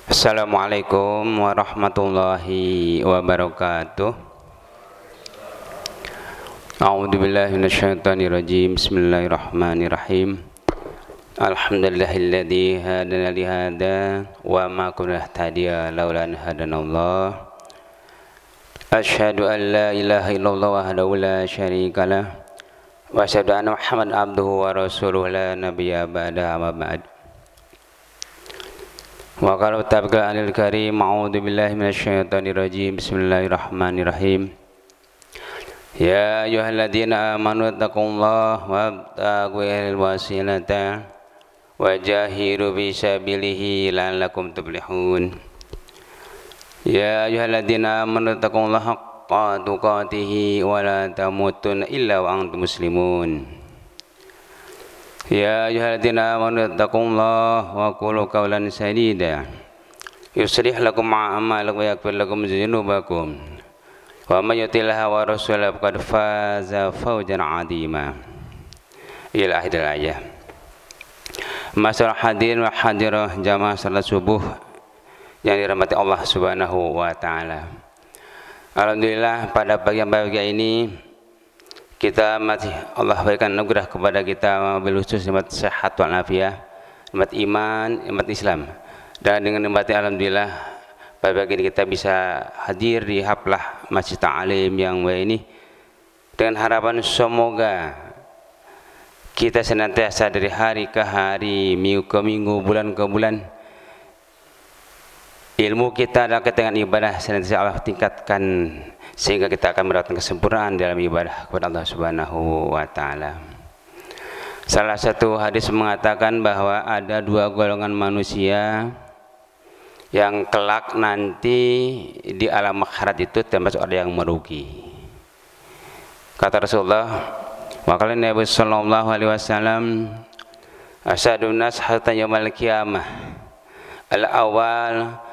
Assalamualaikum warahmatullahi wabarakatuh. A'udzubillahi minasyaitonirrajim. Bismillahirrahmanirrahim. Alhamdulillahilladzi hadana li hada wa ma kunna nahtadiya laula an hadanallah. Asyhadu an la ilaha illallah wahdahu la syarikalah wa asyhadu anna Muhammadan abduhu wa rasuluhu la nabiyya ba'da amma ba'd. Wa qala ta'ala anil karim a'udzu billahi minasyaitonir rajim. Bismillahirrahmanirrahim. Ya ayyuhalladzina amanu taqullaha wabtaghu ilal wasilata wajahiru fi sabilihi la'allakum tuflihun. Ya ayyuhalladzina amanu taqullaha haqqa tuqatih wa la tamutunna illa wa antum muslimun. Ya ayyuhalladzina amanu taqullaha wa qulu qawlan sadida yuslih lakum a'malakum wa yaghfir lakum dzunubakum wa may yuti'illah wa rasulahu faqad faza fawzan 'azima. Ila akhir ayat. Masyaallah hadirin wa hadirah jamaah salat subuh yang dirahmati Allah Subhanahu wa taala. Alhamdulillah pada pagi yang bahagia ini kita masih Allah berikan anugerah kepada kita wabil khusus nikmat sehat wal afiat, nikmat iman, nikmat Islam. Dan dengan nikmat alhamdulillah pada pagi ini kita bisa hadir di haflah Masjid Ta'lim yang baik ini dengan harapan semoga kita senantiasa dari hari ke hari, minggu ke minggu, bulan ke bulan, ilmu kita dalam dengan ibadah senantiasa Allah tingkatkan sehingga kita akan mendapatkan kesempurnaan dalam ibadah kepada Allah Subhanahu wa taala. Salah satu hadis mengatakan bahwa ada dua golongan manusia yang kelak nanti di alam akhirat itu termasuk ada yang merugi. Kata Rasulullah, wa qala Nabi sallallahu alaihi wasallam, asyadun nas hatta yaumil qiyamah. Al-awwal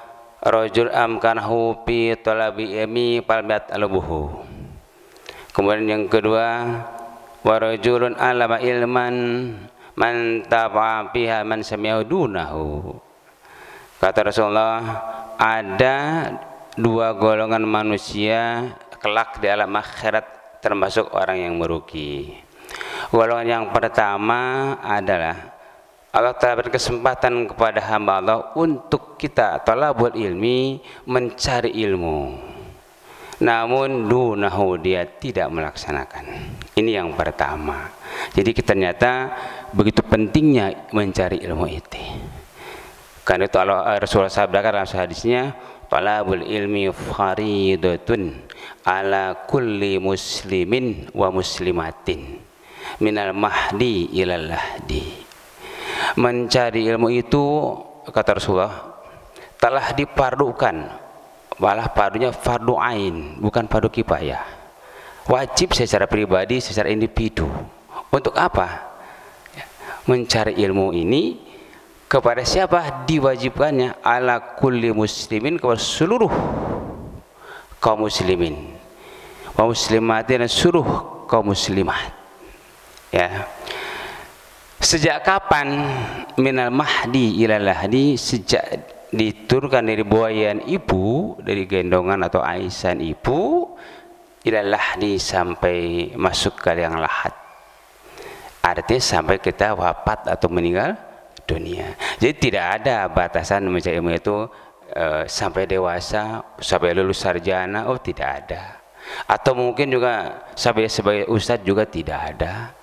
rajul amkanahu fi talabi ilmi palbat albuhu. Kemudian yang kedua, wa rajulun alama ilman man taba'a biha man sami'ahu dunahu. Kata Rasulullah, ada dua golongan manusia kelak di alam akhirat termasuk orang yang merugi. Golongan yang pertama adalah Allah telah beri kesempatan kepada hamba Allah untuk kita talabul ilmi, mencari ilmu. Namun dunahu, dia tidak melaksanakan. Ini yang pertama. Jadi ternyata begitu pentingnya mencari ilmu itu. Karena itu Allah Rasulullah sabdakan dalam hadisnya, talabul ilmi faridatun ala kulli muslimin wa muslimatin minal mahdi ilal lahdi. Mencari ilmu itu, kata Rasulullah, telah dipardukan, malah pardunya fardu ain, bukan fardu kifayah. Wajib secara pribadi, secara individu. Untuk apa? Mencari ilmu ini kepada siapa diwajibkannya? Ala kulli muslimin, kepada seluruh kaum muslimin, wa muslimatin, seluruh kaum muslimat. Ya. Sejak kapan? Minal mahdi ilal lahdi, sejak diturunkan dari buayan ibu, dari gendongan atau aisan ibu, ilal lahdi, sampai masuk ke liang lahat. Artinya sampai kita wafat atau meninggal dunia. Jadi tidak ada batasan mencari ilmu itu sampai dewasa, sampai lulus sarjana, oh tidak ada. Atau mungkin juga sampai sebagai ustadz juga tidak ada.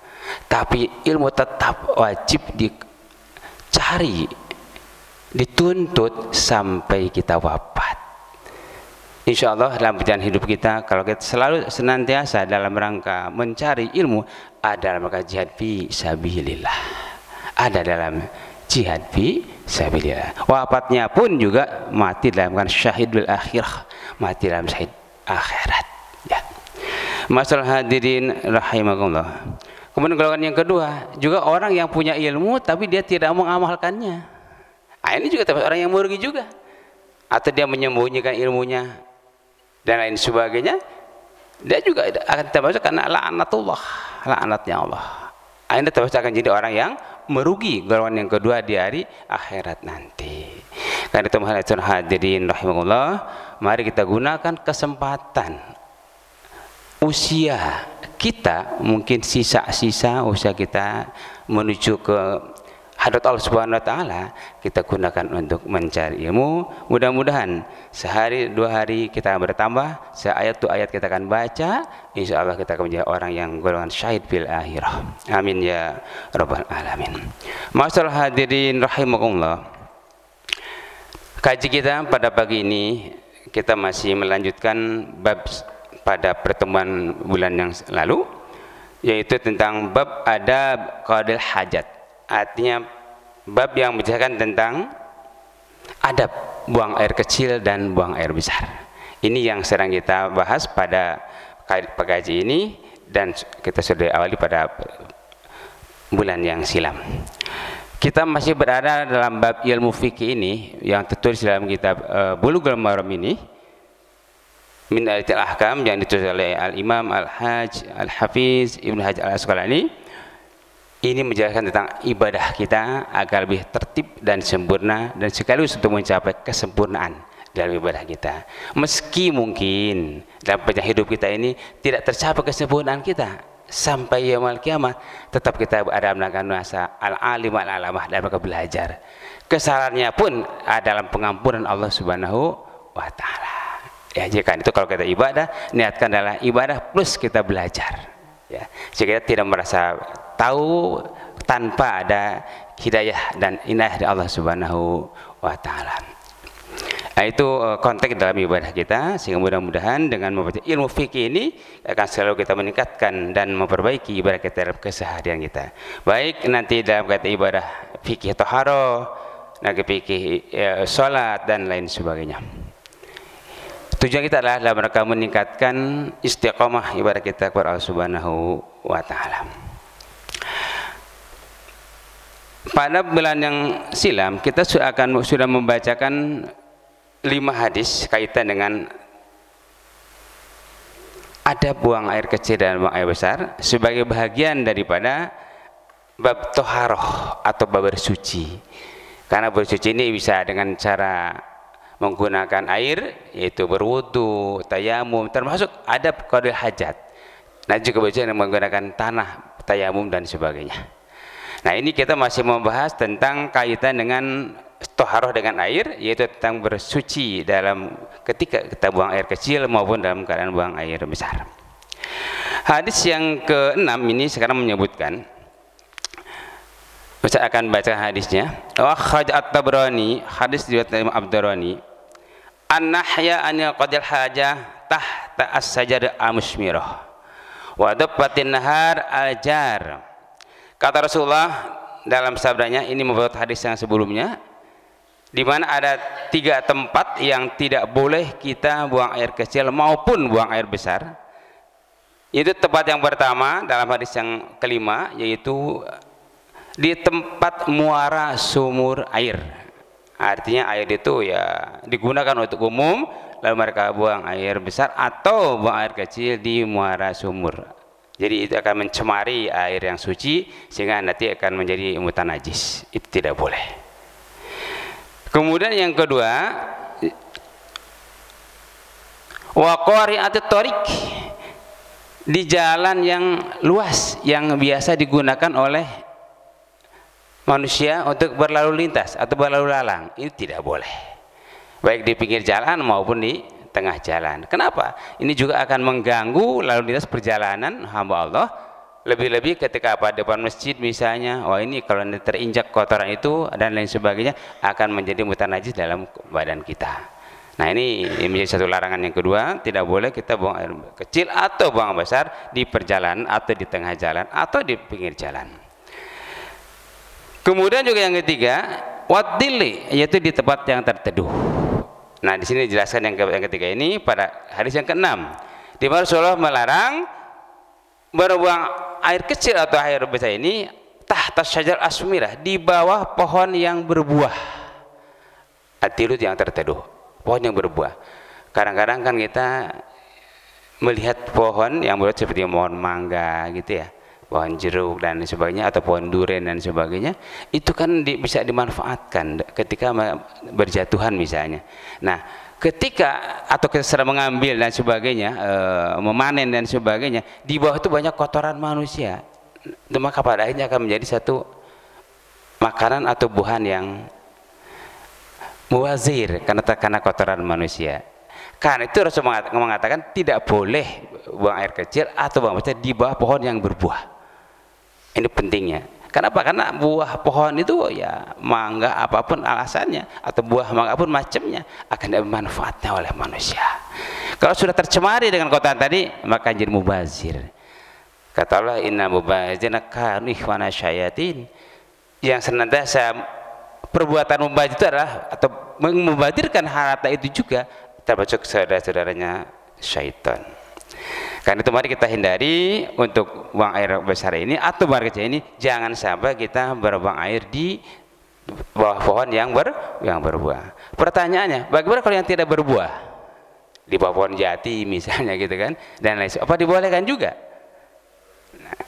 Tapi ilmu tetap wajib dicari, dituntut sampai kita wafat. Insya Allah dalam perjalanan hidup kita, kalau kita selalu senantiasa dalam rangka mencari ilmu, ada dalam rangka jihad fi sabilillah, ada dalam jihad fi sabilillah. Wafatnya pun juga mati dalam kan syahid bil akhirah, mati dalam syahid akhirat. Ya. Masalah hadirin rahimakumullah. Kemudian golongan yang kedua, juga orang yang punya ilmu tapi dia tidak mengamalkannya. Nah, ini juga termasuk orang yang merugi juga. Atau dia menyembunyikan ilmunya dan lain sebagainya. Dia juga akan termasuk karena laknatullah, laknatnya Allah. Anda termasuk akan jadi orang yang merugi, golongan yang kedua di hari akhirat nanti. Karena itu hadirin rahimahullah, mari kita gunakan kesempatan usia kita, mungkin sisa-sisa usia kita menuju ke hadrat Allah Subhanahu wa taala, kita gunakan untuk mencari ilmu. Mudah-mudahan sehari 2 hari kita bertambah, seayat 2 ayat kita akan baca, insya Allah kita akan menjadi orang yang golongan syahid fil akhirah. Amin ya rabbal alamin. Masyaallah hadirin rahimakumullah. Kaji kita pada pagi ini kita masih melanjutkan bab pada pertemuan bulan yang lalu, yaitu tentang bab adab qadil hajat. Artinya bab yang menjelaskan tentang adab buang air kecil dan buang air besar. Ini yang sedang kita bahas pada pagi ini, dan kita sudah awali pada bulan yang silam. Kita masih berada dalam bab ilmu fikih ini yang tertulis dalam kitab Bulughul Maram ini, min ayatil ahkam, yang ditulis oleh Al-Imam Al-Hajj Al-Hafiz Ibnu Hajar Al-Asqalani. Ini menjelaskan tentang ibadah kita agar lebih tertib dan sempurna, dan sekaligus untuk mencapai kesempurnaan dalam ibadah kita. Meski mungkin dalam perjalanan hidup kita ini tidak tercapai kesempurnaan kita sampai yaumul kiamat, tetap kita ada menakan nuasa al-alim al-alamah, dan mereka belajar. Kesalahannya pun ada dalam pengampunan Allah Subhanahu wa taala. Ya, jika itu kalau kita ibadah, niatkan adalah ibadah plus kita belajar. Ya, sehingga kita tidak merasa tahu tanpa ada hidayah dan inayah dari Allah Subhanahu wa taala. Nah, itu konteks dalam ibadah kita, sehingga mudah-mudahan dengan membaca ilmu fikih ini akan selalu kita meningkatkan dan memperbaiki ibadah kita dalam keseharian kita. Baik nanti dalam kata ibadah fikih taharah, fikih salat dan lain sebagainya. Tujuan kita adalah dalam rangka meningkatkan istiqomah ibadah kita kepada Allah Subhanahu wa taala. Pada bulan yang silam kita sudah membacakan 5 hadis kaitan dengan adab buang air kecil dan buang air besar sebagai bagian daripada bab toharoh atau bab bersuci. Karena bersuci ini bisa dengan cara menggunakan air, yaitu berwudu, tayamum, termasuk adab qadil hajat. Nah juga bisa menggunakan tanah, tayamum dan sebagainya. Nah ini kita masih membahas tentang kaitan dengan toharoh dengan air, yaitu tentang bersuci dalam ketika kita buang air kecil maupun dalam keadaan buang air besar. Hadis yang ke-6 ini sekarang menyebutkan, saya akan baca hadisnya. Wa kharaj at-Tabrani, hadis riwayat Imam Ad-Darani, an-nahya anil qadil hajah tahta as-sajar al-musmirah wa dabbatin nahar al-jar. Kata Rasulullah dalam sabdanya, ini membuat hadis yang sebelumnya, di mana ada 3 tempat yang tidak boleh kita buang air kecil maupun buang air besar. Itu tempat yang pertama dalam hadis yang kelima, yaitu di tempat muara sumur air. Artinya air itu ya digunakan untuk umum, lalu mereka buang air besar atau buang air kecil di muara sumur. Jadi itu akan mencemari air yang suci sehingga nanti akan menjadi mutanajis. Itu tidak boleh. Kemudian yang kedua, wa qari'atut thariq, di jalan yang luas yang biasa digunakan oleh manusia untuk berlalu lintas atau berlalu lalang, ini tidak boleh. Baik di pinggir jalan maupun di tengah jalan. Kenapa? Ini juga akan mengganggu lalu lintas perjalanan hamba Allah. Lebih-lebih ketika pada depan masjid misalnya, oh ini kalau terinjak kotoran itu dan lain sebagainya akan menjadi mutanajis dalam badan kita. Nah ini menjadi satu larangan yang kedua, tidak boleh kita buang air kecil atau buang besar di perjalanan atau di tengah jalan atau di pinggir jalan. Kemudian juga yang ketiga, wadili, yaitu di tempat yang terteduh. Nah di sini dijelaskan yang ketiga ini pada hadis yang ke-6, di mana Rasulullah melarang berbuang air kecil atau air besar ini tahta syajar asmirah, di bawah pohon yang berbuah. Atilut yang terteduh, pohon yang berbuah. Kadang-kadang kan kita melihat pohon yang berbuah seperti pohon mangga gitu ya, pohon jeruk dan sebagainya, atau pohon durian dan sebagainya, itu kan bisa dimanfaatkan ketika berjatuhan misalnya. Nah, ketika atau kita sedang mengambil dan sebagainya, memanen dan sebagainya, di bawah itu banyak kotoran manusia, maka pada akhirnya akan menjadi satu makanan atau buah yang muwazir karena kotoran manusia. Karena itu Rasul mengatakan tidak boleh buang air kecil atau buang besar di bawah pohon yang berbuah. Ini pentingnya. Kenapa? Karena buah pohon itu ya mangga apapun alasannya, atau buah mangga apapun macamnya, akan ada manfaatnya oleh manusia. Kalau sudah tercemari dengan kotoran tadi, maka jadi mubazir. Kata Allah, inna mubazirina kanu ikhwana syayatin. Yang senantiasa perbuatan mubazir itu adalah, atau membazirkan harta itu juga termasuk saudara-saudaranya syaitan. Karena itu mari kita hindari untuk buang air besar ini atau buang air kecil ini, jangan sampai kita berbuang air di bawah pohon yang berbuah. Pertanyaannya, bagaimana kalau yang tidak berbuah? Di bawah pohon jati misalnya gitu kan, dan lain sebagainya. Apa dibolehkan juga? Nah,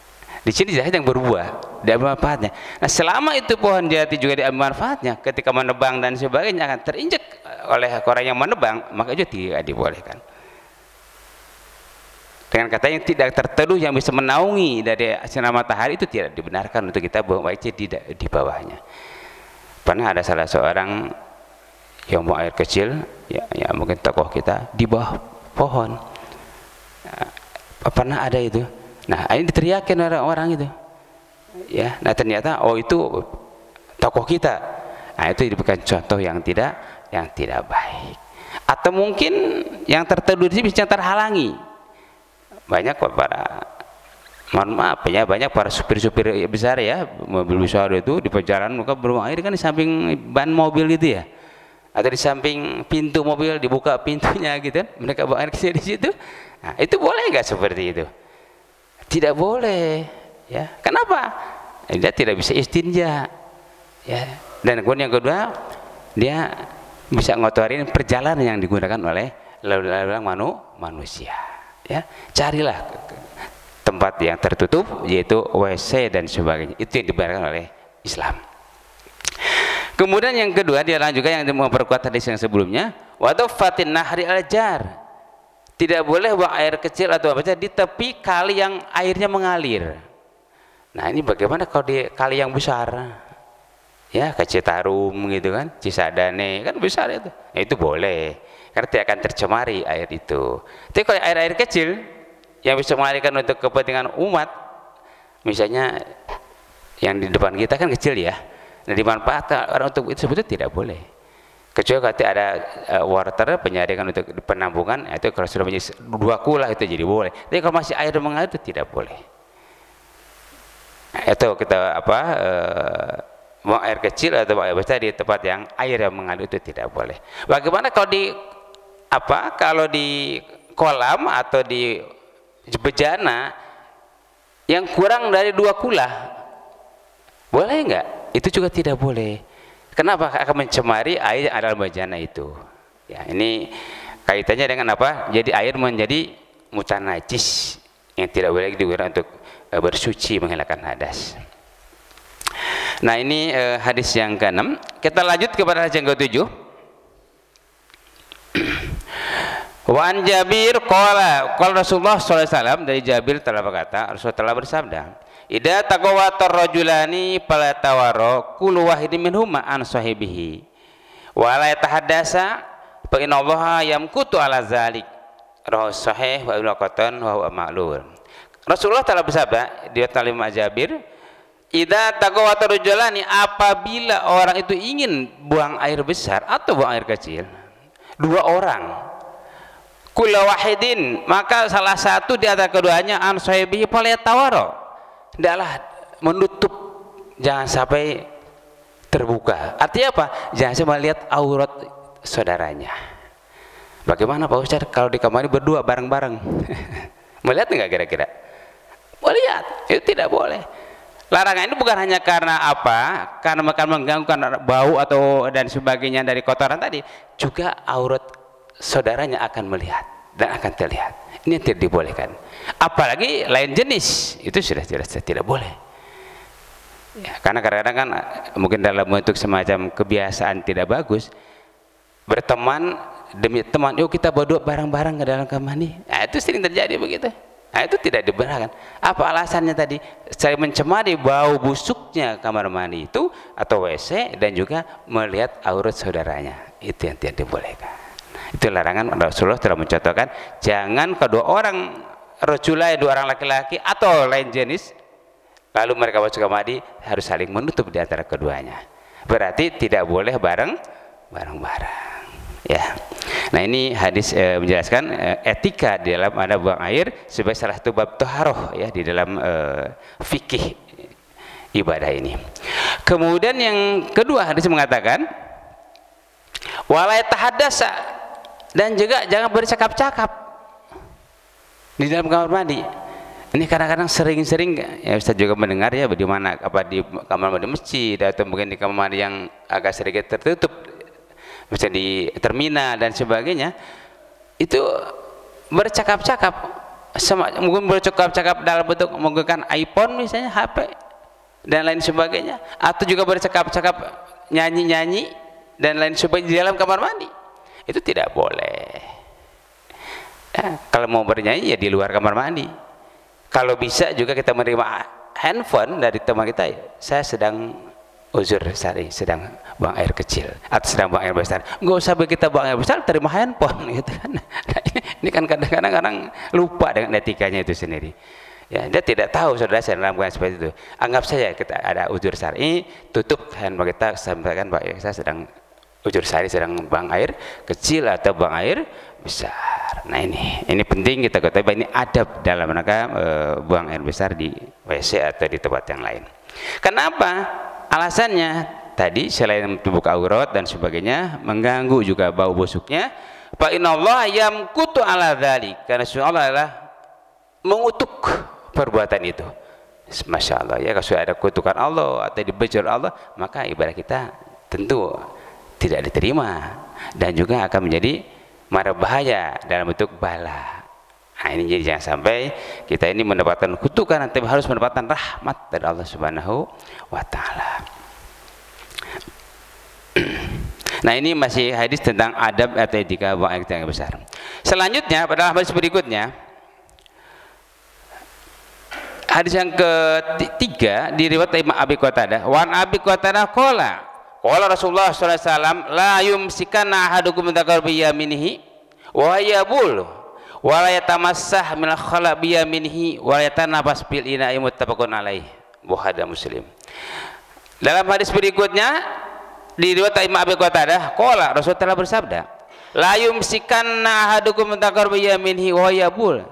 di sini jelas yang berbuah, diambil manfaatnya. Nah, selama itu pohon jati juga diambil manfaatnya, ketika menebang dan sebagainya akan terinjak oleh orang yang menebang, maka itu tidak dibolehkan. Dengan kata yang tidak terteduh yang bisa menaungi dari sinar matahari, itu tidak dibenarkan untuk kita buang air kecil di bawahnya. Pernah ada salah seorang yang buang air kecil, ya mungkin tokoh kita, di bawah pohon. Pernah ada itu. Nah, ini diteriakin orang-orang itu. Ya, nah ternyata oh itu tokoh kita. Nah, itu diberikan contoh yang tidak baik. Atau mungkin yang terteduh di sini bisa terhalangi. Banyak para, mohon maaf ya, banyak para supir-supir besar ya, mobil besar itu di perjalanan mereka berbuang air kan di samping ban mobil gitu ya, atau di samping pintu mobil, dibuka pintunya gitu, mereka buang air kecil di situ. Nah, itu boleh nggak seperti itu? Tidak boleh, ya. Kenapa? Dia tidak bisa istinja, ya. Dan kemudian yang kedua, dia bisa ngotorin perjalanan yang digunakan oleh lalu lalang manusia. Ya, carilah tempat yang tertutup, yaitu WC dan sebagainya. Itu yang dibenarkan oleh Islam. Kemudian yang kedua, dia juga yang memperkuat hadis yang sebelumnya, wa fatin nahri al-jar. Tidak boleh buang air kecil atau apa saja di tepi kali yang airnya mengalir. Nah, ini bagaimana kalau di kali yang besar? Ya, ke Citarum gitu kan, Cisadane kan besar itu. Nah, itu boleh. Karena tidak akan tercemari air itu. Tapi kalau air-air kecil yang bisa mengalirkan untuk kepentingan umat, misalnya yang di depan kita kan kecil ya, nah dimanfaatkan orang untuk itu, sebetulnya tidak boleh. Kecuali kalau ada water penyaringan untuk penampungan, itu kalau sudah menjadi 2 kula itu jadi boleh. Tapi kalau masih air mengalir itu tidak boleh. Nah, itu kita buang air kecil atau buang air besar di tempat yang air yang mengalir itu tidak boleh. Bagaimana kalau di kolam atau di bejana yang kurang dari 2 kula, boleh enggak? Itu juga tidak boleh. Kenapa? Akan mencemari air yang ada dalam bejana itu. Ya, ini kaitannya dengan apa? Jadi air menjadi mutanajis yang tidak boleh digunakan untuk bersuci, menghilangkan hadas. Nah, ini hadis yang ke-6. Kita lanjut kepada hadis yang ke-7. Wan Jabir qala Rasulullah sallallahu alaihi wasallam, dari Jabir telah berkata, Rasulullah telah bersabda, idza taqawatar rajulani fala tawara kullu wahidin minhuma an sahibihi wa la yatahaddasa fa inna Allaha yamkutu ala zalik. Rawahu sahih wa ibnu Qatan wa huwa ma'lul. Rasulullah telah bersabda di Talimah Jabir, idza taqawatar rajulani, apabila orang itu ingin buang air besar atau buang air kecil, 2 orang, kula wahidin, maka salah satu di antara keduanya an sahibihi falyatawara, hendaklah menutup, jangan sampai terbuka. Artinya apa? Jangan sampai melihat aurat saudaranya. Bagaimana Pak Ustaz kalau di kamar ini berdua bareng-bareng? Melihat enggak kira-kira? Melihat, itu tidak boleh. Larangan ini bukan hanya karena apa? Karena akan mengganggu, karena bau atau dan sebagainya dari kotoran tadi, juga aurat saudaranya akan melihat. dan akan terlihat. Ini yang tidak dibolehkan. Apalagi lain jenis, itu sudah tidak boleh. Ya, karena kadang-kadang kan mungkin dalam bentuk semacam kebiasaan tidak bagus, berteman demi teman, yuk kita berdua bareng-bareng ke dalam kamar mandi. Nah, itu sering terjadi begitu. Nah, itu tidak dibenarkan. Apa alasannya tadi? Saya mencemari bau busuknya kamar mandi itu atau WC, dan juga melihat aurat saudaranya. Itu yang tidak dibolehkan. Itu larangan. Rasulullah telah mencontohkan, jangan kedua orang rajulain, dua orang laki-laki atau lain jenis, lalu mereka masuk kamar mandi, harus saling menutup di antara keduanya. Berarti tidak boleh bareng-bareng. Ya. Nah, ini hadis menjelaskan etika di dalam ada buang air sebagai salah satu bab taharah ya di dalam fikih ibadah ini. Kemudian yang kedua, hadis mengatakan wala yatahaddasa, dan juga jangan bercakap-cakap di dalam kamar mandi. Ini kadang-kadang sering-sering ya Ustaz juga mendengar ya, bagaimana apa di kamar mandi masjid atau mungkin di kamar mandi yang agak sedikit tertutup, misalnya di terminal dan sebagainya, itu bercakap-cakap, mungkin bercakap-cakap dalam bentuk menggunakan iPhone misalnya, HP dan lain sebagainya, atau juga bercakap-cakap nyanyi-nyanyi dan lain sebagainya di dalam kamar mandi. Itu tidak boleh ya, kalau mau bernyanyi ya di luar kamar mandi. Kalau bisa juga kita menerima handphone dari teman kita, saya sedang uzur syar'i, sedang buang air kecil atau sedang buang air besar. Nggak usah kita buang air besar, terima handphone gitu kan. Nah, ini kan kadang-kadang lupa dengan etikanya itu sendiri. Ya, dia tidak tahu saudara saya dalam keadaan seperti itu. Anggap saja kita ada uzur syar'i, tutup handphone kita, sampaikan Pak, saya sedang uzur syar'i, sedang buang air kecil atau buang air besar. Nah, ini penting kita ketahui, ini adab dalam rangka buang air besar di WC atau di tempat yang lain. Kenapa? Alasannya tadi selain membuka aurat dan sebagainya, mengganggu juga bau busuknya. Fa innallaha yamkutu ala dzalik, karena Allah adalah mengutuk perbuatan itu. Masya Allah ya, kalau sudah ada kutukan Allah atau dibejar Allah, maka ibadah kita tentu tidak diterima dan juga akan menjadi mara bahaya dalam bentuk bala. Nah, ini jadi jangan sampai kita ini mendapatkan kutukan, tapi harus mendapatkan rahmat dari Allah Subhanahu wa taala. Nah, ini masih hadis tentang adab atau etika buang air yang besar. Selanjutnya pada hadis berikutnya, hadis yang ketiga diriwayat Imam Abi Qatadah, wa an Abi Qatadah qala Rasulullah sallallahu alaihi wasallam la yumsikanna ahadukum dzakar bi yaminihi wa yabul wa la yatamassah min khala bi yaminihi wa yatanabas bil ina'i, muttafaqun alaih, Bukhari dan Muslim. Dalam hadis berikutnya diriwayat Imam Abi Qatadah qala Rasulullah telah bersabda, la yumsikanna ahadukum dzakar bi yaminihi wa yabul,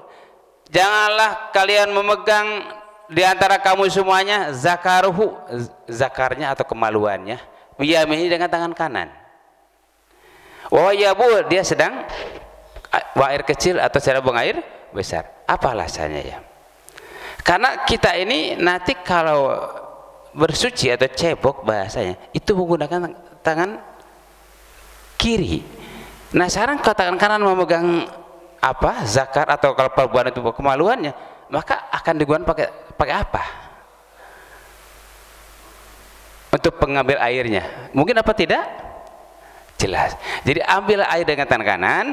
janganlah kalian memegang di antara kamu semuanya zakaruhu, zakarnya atau kemaluannya, biyamini dengan tangan kanan. Wa yabul, dia sedang buang air kecil atau sedang buang air besar. Apa alasannya ya? Karena kita ini nanti kalau bersuci atau cebok bahasanya itu menggunakan tangan kiri. Nah, sekarang kalau tangan kanan memegang apa zakar atau kalau perbuatan itu kemaluannya, maka akan digunakan pakai apa untuk pengambil airnya? Mungkin apa tidak jelas. Jadi ambil air dengan tangan kanan,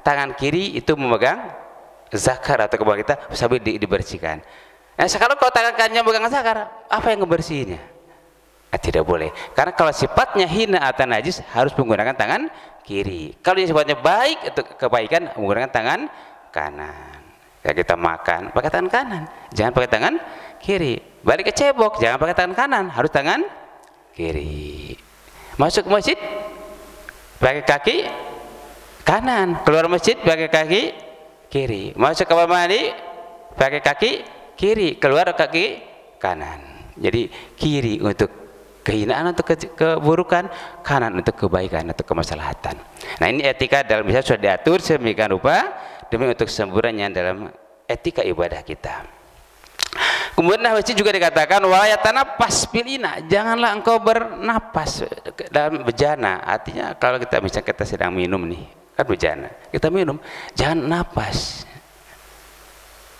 tangan kiri itu memegang zakar atau kemaluan kita sambil dibersihkan. Nah, sekarang kalau tangan kanannya memegang zakar, apa yang ngebersihinnya? Tidak boleh, karena kalau sifatnya hina atau najis harus menggunakan tangan kiri. Kalau yang sifatnya baik untuk kebaikan menggunakan tangan kanan. Kayak kita makan pakai tangan kanan, jangan pakai tangan kiri. Balik ke cebok, jangan pakai tangan kanan, harus tangan kiri. Masuk ke masjid pakai kaki kanan, keluar masjid pakai kaki kiri. Masuk ke kamar mandi pakai kaki kiri, keluar kaki kanan. Jadi kiri untuk kehinaan atau keburukan, kanan untuk kebaikan atau kemaslahatan. Nah, ini etika dalam Islam sudah diatur sedemikian rupa demi untuk sempurnanya dalam etika ibadah kita. Kemudian hadis juga dikatakan walayatana pasbilina, janganlah engkau bernapas dalam bejana. Artinya kalau kita misalnya kita sedang minum nih kan bejana. Kita minum, jangan napas.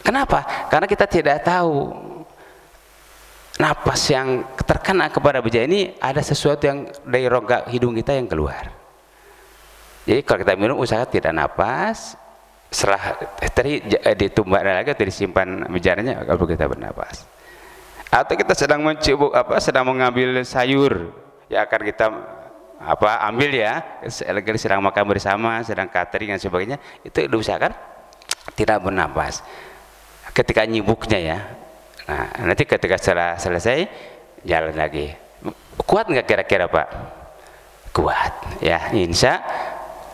Kenapa? Karena kita tidak tahu napas yang terkena kepada bejana ini ada sesuatu yang dari rongga hidung kita yang keluar. Jadi kalau kita minum usaha tidak napas, setelah tadi ditumbak lagi atau disimpan bejananya kalau kita bernapas. Atau kita sedang mencibuk sedang mengambil sayur yang akan kita ambil ya, sedang makan bersama, sedang catering dan sebagainya, itu diusahakan tidak bernapas ketika nyibuknya ya. Nah, nanti ketika setelah selesai jalan lagi. Kuat nggak kira-kira Pak? Kuat ya, insya.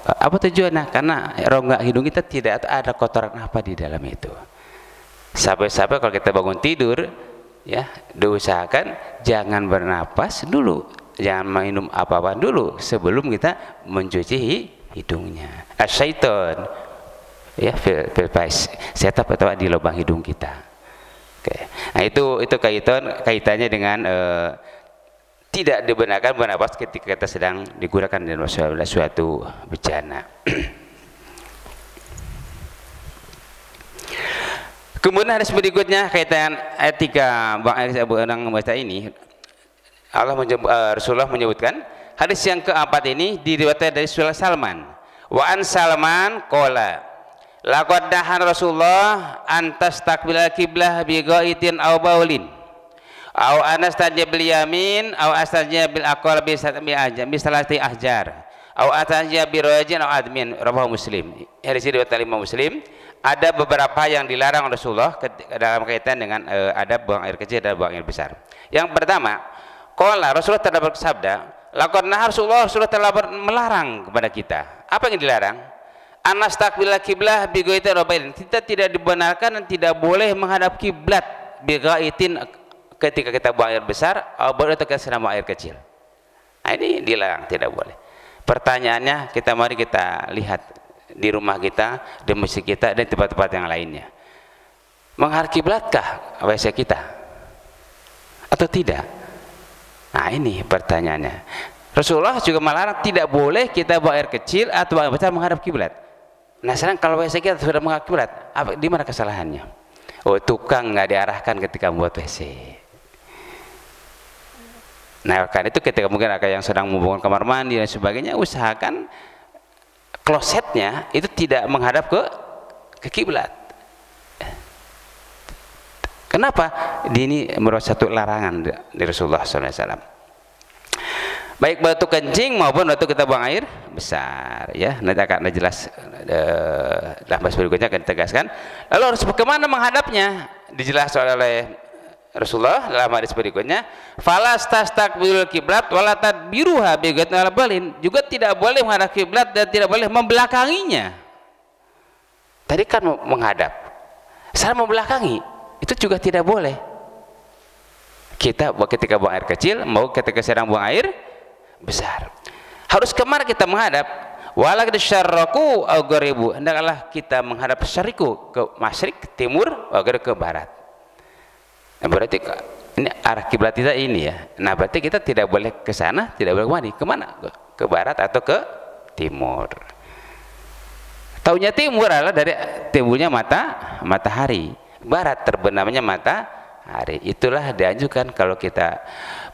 Apa tujuannya? Karena rongga hidung kita tidak ada kotoran apa di dalam itu. Sampai-sampai kalau kita bangun tidur ya, diusahakan jangan bernapas dulu, jangan minum apa-apa dulu sebelum kita mencuci hidungnya. Asyaiton ya, fil setup atau di lubang hidung kita. Oke. Nah itu kaitannya dengan tidak dibenarkan bernapas ketika kita sedang digunakan dalam suatu bencana. Kemudian hadis berikutnya kaitan etika orang membaca ini, Rasulullah menyebutkan hadis yang keempat ini diriwayatkan dari Salman. Wa an Salman qala laqad dahan Rasulullah antas takbilal qiblah bi ghaitin aw baulin aw anastajib bil yamin aw astajib bil aqwal bi salati ahjar aw astajib bi rajin aw admin, rawahu Muslim. Hadis riwayat Imam Muslim. Ada beberapa yang dilarang Rasulullah dalam kaitan dengan adab buang air kecil dan buang air besar. Yang pertama, qala Rasulullah telah bersabda, laqad naha Rasulullah telah melarang kepada kita. Apa yang dilarang? Anastaqbilal qiblah bi ghaitin rabain. Kita tidak dibenarkan dan tidak boleh menghadap kiblat bi ghaitin ketika kita buang air besar atau ketika sedang buang air kecil. Nah, ini dilarang, tidak boleh. Pertanyaannya, mari kita lihat di rumah kita, di masjid kita, dan tempat-tempat yang lainnya. Menghadap kiblatkah WC kita atau tidak? Nah, ini pertanyaannya. Rasulullah juga melarang tidak boleh kita buang air kecil atau buang air besar menghadap kiblat. Nah, sekarang kalau WC kita sudah menghadap kiblat, di mana kesalahannya? Oh, tukang nggak diarahkan ketika membuat WC. Nah, karena itu ketika mungkin ada yang sedang membangun kamar mandi dan sebagainya, usahakan klosetnya itu tidak menghadap ke kiblat. Kenapa? Ini merupakan satu larangan dari Rasulullah SAW. Baik batu kencing maupun batu kita buang air besar ya. Nanti akan jelas dalam bahas berikutnya akan ditegaskan. Lalu harus bagaimana menghadapnya? Dijelaskan oleh Rasulullah dalam hadis berikutnya, falas tastaqbilul kiblat wala tadbiruha bi ghaitin wala balin. Juga tidak boleh menghadap kiblat dan tidak boleh membelakanginya. Tadi kan menghadap, sekarang membelakangi, itu juga tidak boleh. Kita ketika buang air kecil, mau ketika sedang buang air besar, harus kemana kita menghadap? Wala syarraku au gharibu, hendaklah kita menghadap syariku, ke masyrik, timur, atau ke barat. Nah, berarti ini arah kiblat kita ini ya. Nah, berarti kita tidak boleh ke sana, tidak boleh kemana? Ke barat atau ke timur. Taunya timur adalah dari timbulnya matahari, barat terbenamnya matahari. Itulah dianjurkan kalau kita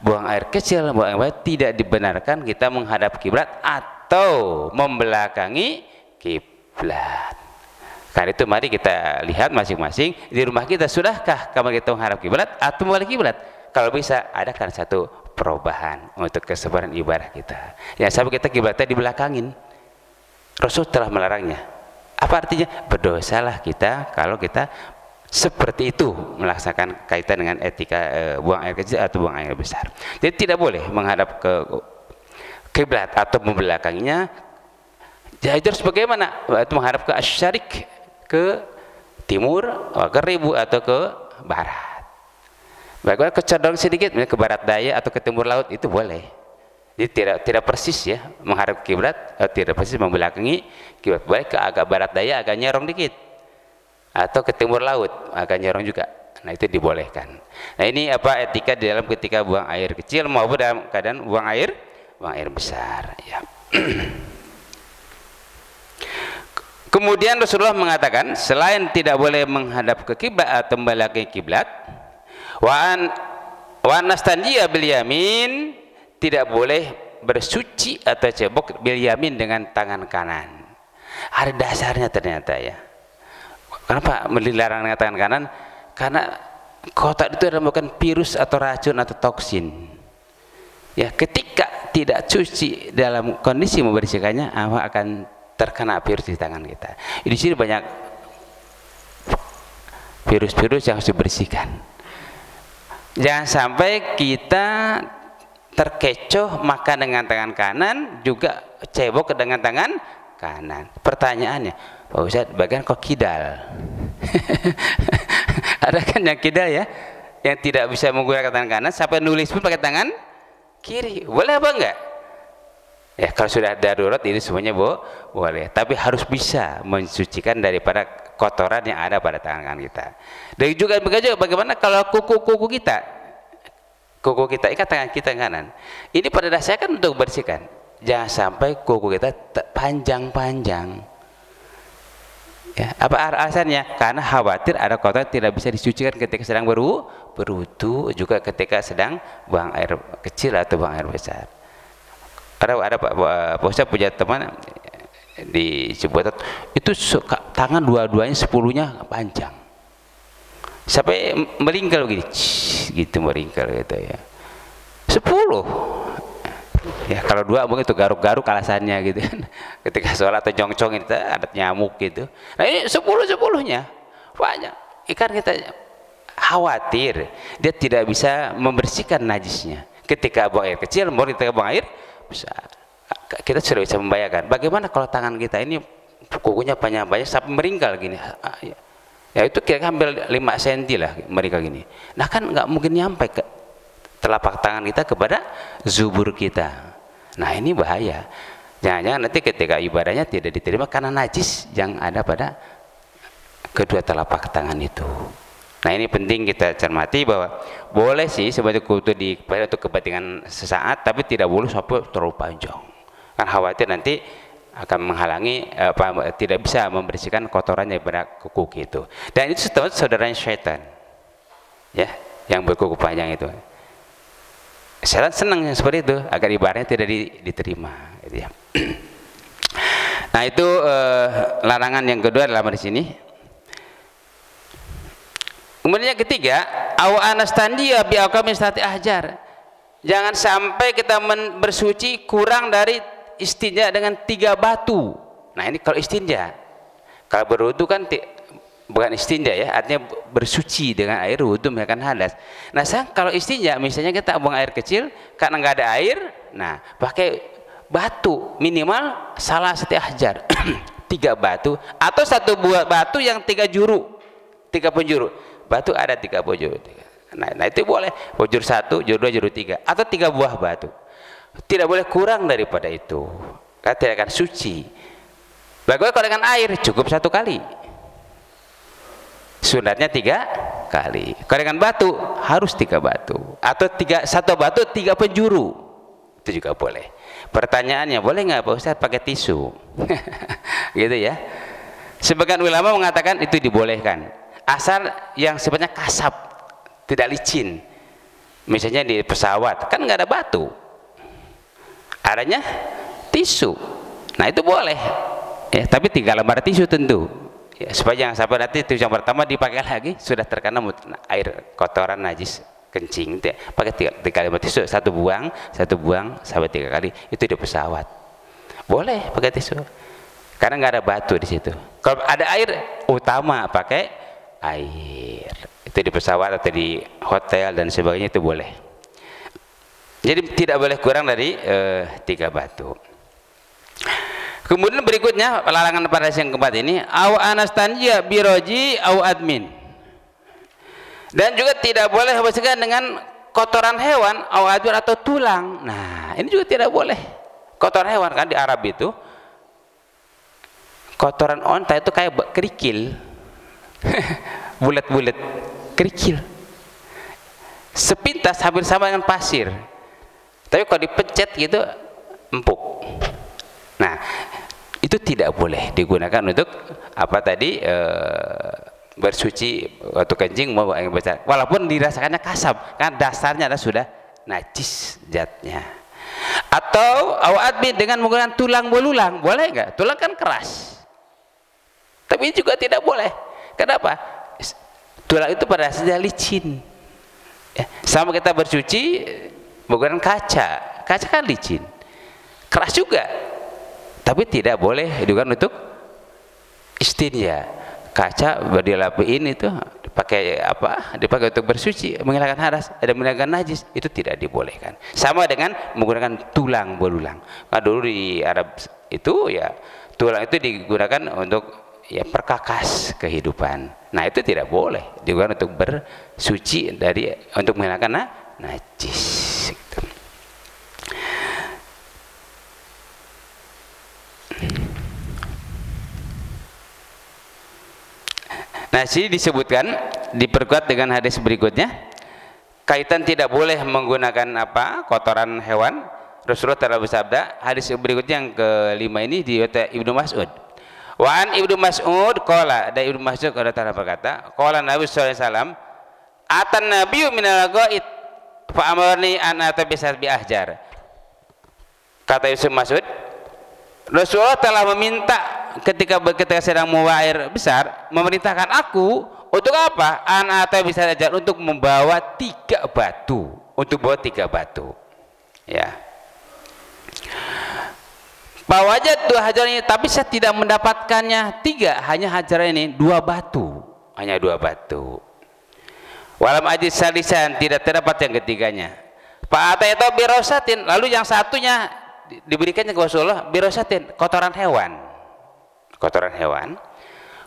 buang air kecil, buang air besar, tidak dibenarkan kita menghadap kiblat atau membelakangi kiblat. Karena itu mari kita lihat masing-masing di rumah kita, sudahkah kamar kita menghadap kiblat atau membalik kiblat? Kalau bisa adakan satu perubahan untuk kesebaran ibadah kita. Ya, sampai kita kiblatnya dibelakangin. Rasul telah melarangnya. Apa artinya? Berdosalah kita kalau kita seperti itu melaksanakan kaitan dengan etika buang air kecil atau buang air besar. Jadi tidak boleh menghadap ke kiblat atau membelakanginya. Jadi harus bagaimana? Itu menghadap ke asyarik, ke timur, ke ribu atau ke barat. Bagaimana kecondongan sedikit ke barat daya atau ke timur laut itu boleh. Jadi tidak persis ya menghadap kiblat, tidak persis membelakangi kiblat. Boleh ke agak barat daya, agak nyerong dikit, atau ke timur laut agak nyerong juga. Nah, itu dibolehkan. Nah, ini apa etika di dalam ketika buang air kecil maupun dalam keadaan buang air besar ya. Kemudian Rasulullah mengatakan selain tidak boleh menghadap ke kiblat atau membelakangi kiblat, wa nastanjiya bil yamin, tidak boleh bersuci atau cebok bil yamin dengan tangan kanan. Ada dasarnya ternyata ya. Kenapa dilarang dengan tangan kanan? Karena kotak itu adalah bukan virus atau racun atau toksin. Ya, ketika tidak cuci dalam kondisi membersihkannya, akan terkena virus di tangan kita. Di sini banyak virus-virus yang harus dibersihkan. Jangan sampai kita terkecoh makan dengan tangan kanan, juga cebok dengan tangan kanan. Pertanyaannya, Pak Ustadz, bagian kok kidal? Ada kan yang kidal ya, yang tidak bisa menggunakan tangan kanan, sampai nulis pun pakai tangan kiri. Boleh apa enggak? Ya, kalau sudah darurat ini semuanya boleh, tapi harus bisa mensucikan daripada kotoran yang ada pada tangan kita. Dan juga bagaimana kalau kuku kita ikat tangan kita kanan, ini pada dasarnya kan untuk bersihkan. Jangan sampai kuku kita panjang-panjang. Ya, apa alasannya? Karena khawatir ada kotoran tidak bisa disucikan ketika sedang berwudu, juga ketika sedang buang air kecil atau buang air besar. Ada Pak Ustadz punya teman di Ciputat, itu tangan dua-duanya 10-nya panjang sampai meringkel begini, gitu meringkel gitu ya. 10 ya, kalau 2 mungkin itu garuk-garuk alasannya gitu kan. Ketika sholat atau jongcong itu ada nyamuk gitu. Nah ini 10-10-nya banyak. Ikan kita khawatir dia tidak bisa membersihkan najisnya ketika buang air kecil, maupun ketika buang air besar. Kita sudah bisa membayangkan bagaimana kalau tangan kita ini kukunya banyak-banyak sampai meringkal gini. Ya itu kira-kira hampir 5 cm lah meringkal gini. Nah kan nggak mungkin nyampe ke telapak tangan kita kepada zubur kita. Nah ini bahaya. Jangan-jangan nanti ketika ibadahnya tidak diterima karena najis yang ada pada kedua telapak tangan itu. Nah ini penting kita cermati bahwa boleh sih sebagai kutu dipakai untuk kepentingan sesaat, tapi tidak boleh sampai terlalu panjang. Kan khawatir nanti akan menghalangi tidak bisa membersihkan kotorannya pada kuku itu. Dan itu saudaranya syaitan, ya, yang berkuku panjang itu. Syaitan senang yang seperti itu agar ibadahnya tidak diterima. Gitu ya. Nah itu larangan yang kedua dalam di sini. Kemudian yang ketiga, aw anastandiya bi aqami stati ahjar. Jangan sampai kita bersuci kurang dari istinja dengan 3 batu. Nah ini kalau istinja. Kalau berwudu kan bukan istinja ya, artinya bersuci dengan air wudu kan hadas. Nah kalau istinja misalnya kita buang air kecil karena nggak ada air, nah pakai batu minimal salah satu ahjar 3 batu atau 1 buah batu yang 3 penjuru. Batu ada 3 penjuru. Nah itu boleh, penjuru 1, penjuru 2, penjuru 3 atau 3 buah batu. Tidak boleh kurang daripada itu. Karena tidak akan suci. Bagaimana kalau dengan air? Cukup 1 kali. Sunatnya 3 kali. Kalau dengan batu harus 3 batu atau 1 batu 3 penjuru. Itu juga boleh. Pertanyaannya, boleh nggak Pak Ustadz pakai tisu? Gitu ya. Sebagian ulama mengatakan itu dibolehkan. Asal yang sifatnya kasab, tidak licin. Misalnya di pesawat kan nggak ada batu, adanya tisu. Nah itu boleh ya, tapi 3 lembar tisu tentu ya, supaya jangan sampai nanti tisu yang pertama dipakai lagi sudah terkena air kotoran najis kencing. Pakai 3 lembar tisu, 1 buang sampai 3 kali. Itu di pesawat boleh pakai tisu karena nggak ada batu di situ. Kalau ada air, utama pakai air. Itu di pesawat atau di hotel dan sebagainya itu boleh. Jadi tidak boleh kurang dari 3 batu. Kemudian berikutnya larangan pada yang keempat ini, aw anastanjiya biroji aw admin. Dan juga tidak boleh bersihkan dengan kotoran hewan aw admin atau tulang. Nah ini juga tidak boleh. Kotoran hewan kan di Arab itu kotoran onta itu kayak kerikil. Bulat-bulat kerikil, sepintas hampir sama dengan pasir, tapi kalau dipencet gitu empuk. Nah itu itu tidak boleh digunakan untuk apa tadi bersuci waktu kencing mau air besar, walaupun dirasakannya kasab kan dasarnya adalah sudah najis zatnya. Atau awatbi dengan menggunakan tulang belulang, boleh nggak? Tulang kan keras, tapi juga tidak boleh. Kenapa? Tulang itu pada dasarnya licin ya. Sama kita bersuci menggunakan kaca kan licin, keras juga, tapi tidak boleh digunakan untuk istinja. Kaca dilapiin itu pakai apa? Dipakai untuk bersuci, menghilangkan hadas, ada menghilangkan najis, itu tidak dibolehkan. Sama dengan menggunakan tulang belulang. Nah, dulu di Arab itu ya tulang itu digunakan untuk ya perkakas kehidupan. Nah, itu tidak boleh digunakan untuk bersuci dari untuk menghilangkan najis. Gitu. Nah, sini disebutkan, diperkuat dengan hadis berikutnya, kaitan tidak boleh menggunakan apa kotoran hewan. Rasulullah telah bersabda, hadis berikutnya yang kelima ini diriwayatkan Ibnu Mas'ud. Wa an Ibnu Mas'ud qala, dari Ibnu Mas'ud telah berkata, qala Nabi sallallahu alaihi wasallam, atan nabiyyu minal ghaid fa amarni an atabisar bi ahjar. Kata Ibnu Mas'ud, Rasulullah telah meminta ketika sedang membawa air besar, memerintahkan aku untuk apa? Atau bisa saja untuk membawa 3 batu, untuk bawa 3 batu. Ya. Bawa aja 2 hajar ini, tapi saya tidak mendapatkannya 3, hanya hajar ini 2 batu, hanya 2 batu. Walam ajis salisan, tidak terdapat yang ketiganya. Pak Ata itu birosatin, lalu yang satunya diberikannya ke Rasulullah birosatin, kotoran hewan. Kotoran hewan.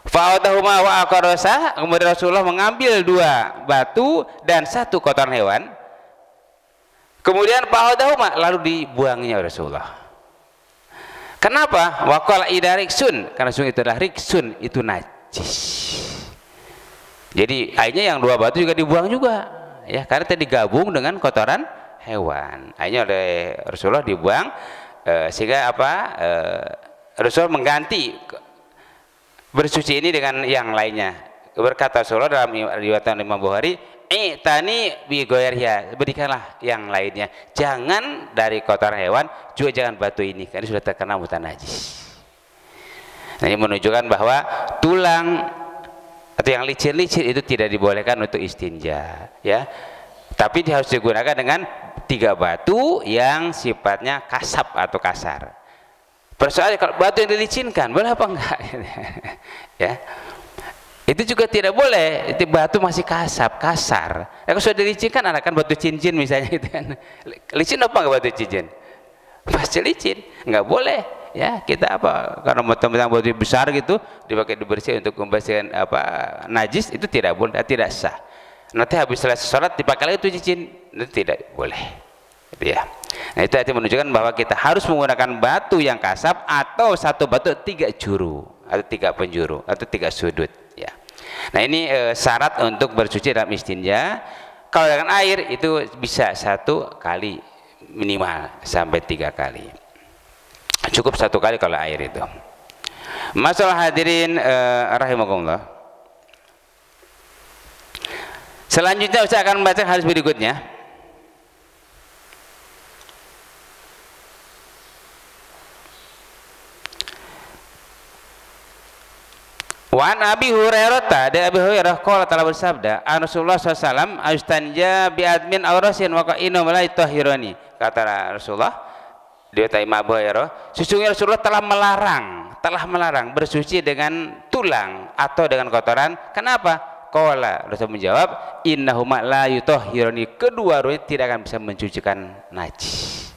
Fa'adahuma wa aqarasa, kemudian Rasulullah mengambil 2 batu dan 1 kotoran hewan. Kemudian fa'adahuma, lalu dibuangnya Rasulullah. Kenapa? Wa qala idariksun, karena sungguh itu adalah riksun, itu najis. Jadi airnya yang 2 batu juga dibuang juga, ya, karena tadi digabung dengan kotoran hewan. Airnya oleh Rasulullah dibuang, sehingga apa? Rasulullah mengganti bersuci ini dengan yang lainnya. Berkata Rasulullah dalam riwayat Imam Bukhari, tani bi goyarnya, berikanlah yang lainnya, jangan dari kotoran hewan, juga jangan batu ini, karena sudah terkena mutan najis. Nah, ini menunjukkan bahwa tulang atau yang licin-licin itu tidak dibolehkan untuk istinja, ya. Tapi harus digunakan dengan 3 batu yang sifatnya kasab atau kasar. Persoalannya kalau batu yang dilicinkan boleh apa enggak? Ya, itu juga tidak boleh. Itu batu masih kasar. Ya, kalau sudah dilicinkan, kan batu cincin misalnya itu kan. Licin apa enggak batu cincin? Pasti licin, enggak boleh. Ya, kita apa? Karena tentang batu besar gitu dipakai dibersihkan untuk membersihkan apa najis, itu tidak boleh, tidak sah. Nanti habis selesai sholat dipakai lagi itu cincin, itu tidak boleh. Ya. Nah, itu artinya menunjukkan bahwa kita harus menggunakan batu yang kasab atau 1 batu 3 juru atau 3 penjuru atau 3 sudut, ya. Nah, ini syarat untuk bersuci dalam istinja. Kalau dengan air itu bisa 1 kali minimal sampai 3 kali. Cukup 1 kali kalau air itu. Masalah hadirin rahimakumullah. Selanjutnya saya akan membaca hadis berikutnya. Wan Abi Hurairah, dari Abi Hurairah qala telah bersabda, Rasulullah SAW astanja bi admin aurasin wa qa'inu la tahirani. Kata Rasulullah, dia Imam Abu Hurairah, sesungguhnya Rasulullah telah melarang bersuci dengan tulang atau dengan kotoran. Kenapa? Qala, Rasul menjawab, innahuma la yutahhirani, kedua tidak akan bisa mencucikan najis.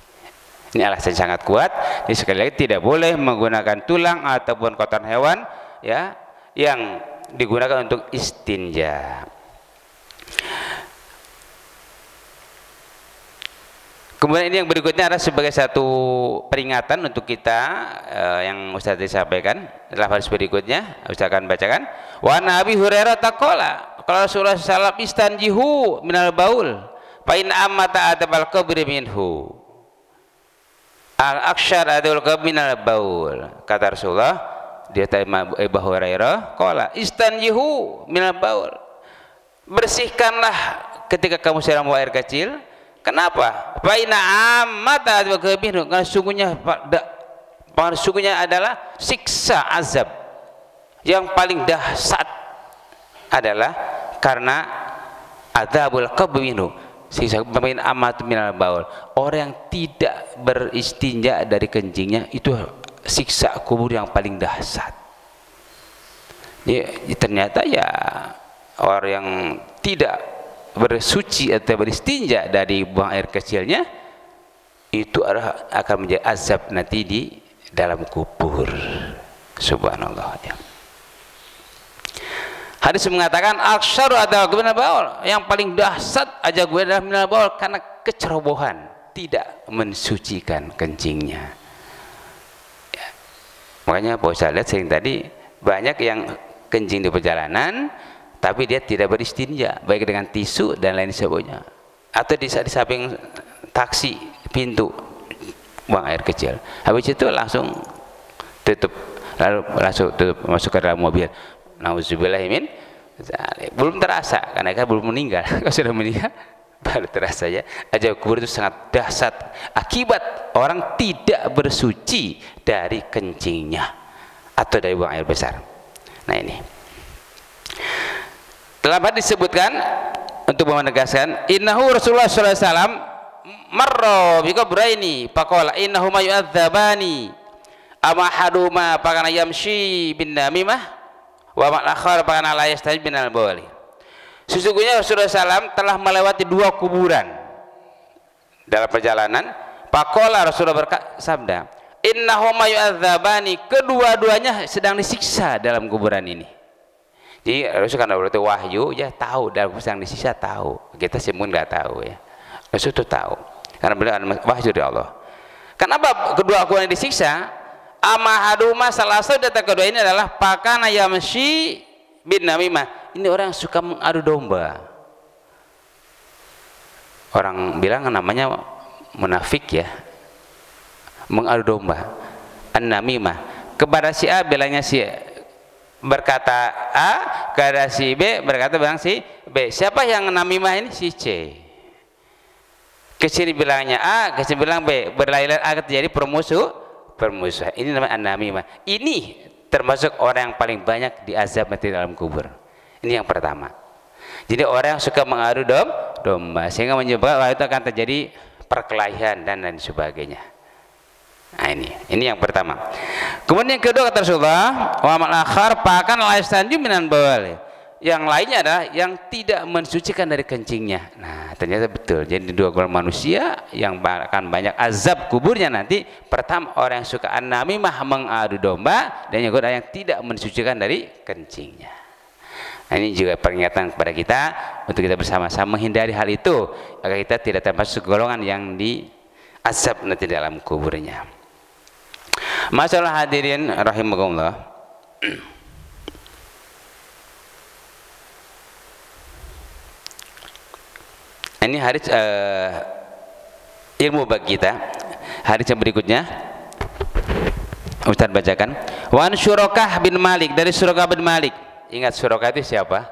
Ini alasan sangat kuat. Jadi sekali lagi tidak boleh menggunakan tulang ataupun kotoran hewan, ya, yang digunakan untuk istinja. Kemudian ini yang berikutnya adalah sebagai satu peringatan untuk kita yang Ustaz disampaikan dalam hadis berikutnya. Ustaz akan bacakan. Wa Nabi Hurairah taqala, qala Rasulullah sallallahu alaihi wasallam istanjihu minal baul fa in amma ta'atabal qabri minhu. al-aksyar adul minal baul. Kata Rasulullah dia tanya Abu Hurairah, qala istanjihu minal baul. Bersihkanlah ketika kamu sedang buang air kecil. Kenapa? Fa inna ammata adul kabinu, karena sungguhnya adalah siksa azab yang paling dahsyat adalah karena adzabul qabwinu, siksa pemain amat minal baul. Orang yang tidak beristinja dari kencingnya itu siksa kubur yang paling dahsyat. Ya, ternyata ya orang yang tidak bersuci atau beristinja dari buang air kecilnya itu akan menjadi azab nanti di dalam kubur. Subhanallah ya. Hadis mengatakan aksyaru adalah minal baul, yang paling dahsyat aja gue adalah minal baul, karena kecerobohan, tidak mensucikan kencingnya ya. Makanya Pak Ustaz lihat sering tadi banyak yang kencing di perjalanan tapi dia tidak beristinja, baik dengan tisu dan lain sebagainya, atau di samping taksi pintu buang air kecil, habis itu langsung tutup, lalu langsung tutup, masuk ke dalam mobil. Nauzubillahimin, belum terasa karena kan belum meninggal. Kalau sudah meninggal baru terasa ya. Azab kubur itu sangat dahsyat akibat orang tidak bersuci dari kencingnya atau dari buang air besar. Nah ini telah disebutkan untuk menegaskan innahu Rasulullah sallallahu alaihi wasallam marra bi qabraini faqala innahuma yu'adzabani ama haduma pakana yamshi bin namimah wa ma'akhar pakana la yastajib bin al-bawli. Sesungguhnya Rasulullah SAW telah melewati 2 kuburan dalam perjalanan. Faqala Rasulullah bersabda, innahuma yu'adzabani, kedua-duanya sedang disiksa dalam kuburan ini. Jadi Rasul kan berarti wahyu ya, tahu dalam sedang disiksa, tahu. Kita sih mungkin nggak tahu ya. Rasul itu tahu karena beliau wahyu dari Allah. Kenapa kedua kuburan disiksa? Amahaduma, salah satu data kedua ini adalah pakana yamshi bin namimah. Ini orang yang suka mengadu domba. Orang bilang namanya munafik ya, mengadu domba. An-namimah, kepada si A bilangnya si berkata A, kepada si B berkata bilang si B. Siapa yang namimah ini? Si C. Kesini bilangnya A, kesini bilang B, berlainan akan terjadi permusuhan. Ini namanya an-namimah. Ini termasuk orang yang paling banyak diazab nanti dalam kubur. Ini yang pertama. Jadi orang yang suka mengadu domba sehingga menyebabkan itu akan terjadi perkelahian dan lain sebagainya. Nah ini yang pertama. Kemudian yang kedua kata Rasulullah, wa mal akhar pakan la yastanju minan bawal. Yang lainnya adalah yang tidak mensucikan dari kencingnya. Nah ternyata betul. Jadi 2 golongan manusia yang akan banyak azab kuburnya nanti. Pertama orang yang suka an-namimah, mengadu domba, dan yang kedua yang tidak mensucikan dari kencingnya. Nah ini juga peringatan kepada kita untuk kita bersama-sama menghindari hal itu agar kita tidak termasuk golongan yang diazab nanti dalam kuburnya. Masalah hadirin rahimakumullah. Ini hadis ilmu bagi kita. Hadis yang berikutnya Ustaz bacakan. Wan Syurakah bin Malik, dari Syurakah bin Malik. Ingat Syurakah itu siapa?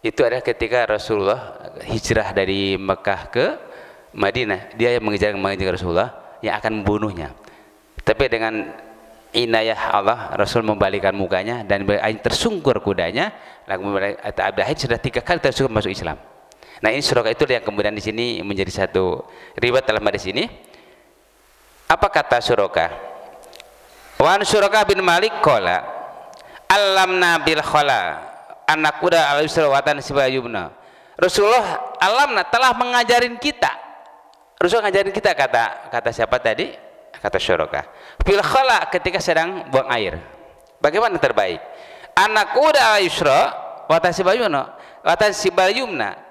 Itu adalah ketika Rasulullah hijrah dari Mekah ke Madinah. Dia yang mengejar Rasulullah yang akan membunuhnya. Tapi dengan inayah Allah, Rasul membalikkan mukanya dan tersungkur kudanya. Lalu Abdahid sudah 3 kali tersungkur masuk Islam. Nah ini Syurakah itu yang kemudian di sini menjadi satu riwayat dalam hadis ini. Apa kata Syurakah? Wan Syurakah bin Malik qala alamna bil khala anak kuda al yusra watan sibayubna. Rasulullah alamna telah mengajarin kita. Rasul ngajarin kita, kata siapa tadi? Kata Syurakah. Bil khala, ketika sedang buang air. Bagaimana terbaik? Anak kuda al yusra watan sibayubna. Watan sibayubna.